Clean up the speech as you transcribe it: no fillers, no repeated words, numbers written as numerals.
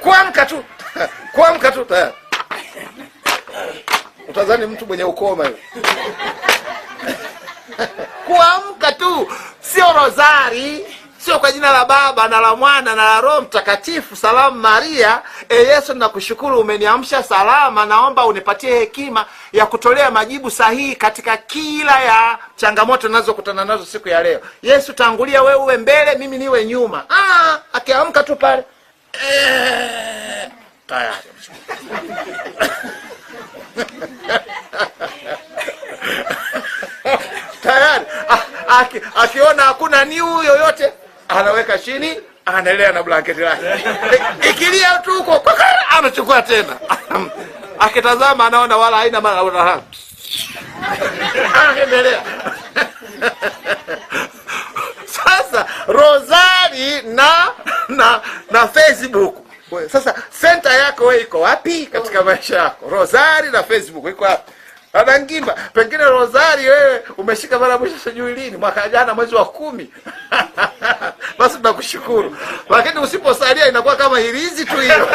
kuamka tu kuamka tu tayari utazani mtu mwenye ukoma hiyo. Kuamka tu, sio rozari, sio kwa jina la Baba na la Mwana na la Roho Mtakatifu. Salamu Maria, Yesu nakushukuru umeniamsha salama, naomba unipatie hekima ya kutolea majibu sahihi katika kila ya changamoto ninazokutana nazo siku ya leo. Yesu tangulia, wewe uwe mbele, mimi niwe nyuma. Akiamka tu pale tayari tayari akiona hakuna niu yoyote anaweka chini, anaendelea na blanketi lake. Ikilia tu huko anachukua tena. Akitazama anaona wala haina maana, anaendelea. Sasa rozari na Facebook. Sasa center yako wewe iko wapi katika maisha yako? Rozari na Facebook iko wapi? Anangimba, pengine rozari wewe umeshika mara mwisho sijui lini, mwaka jana mwezi wa 10. Basi tunakushukuru. Lakini usiposalia inakuwa kama hirizi tu hiyo.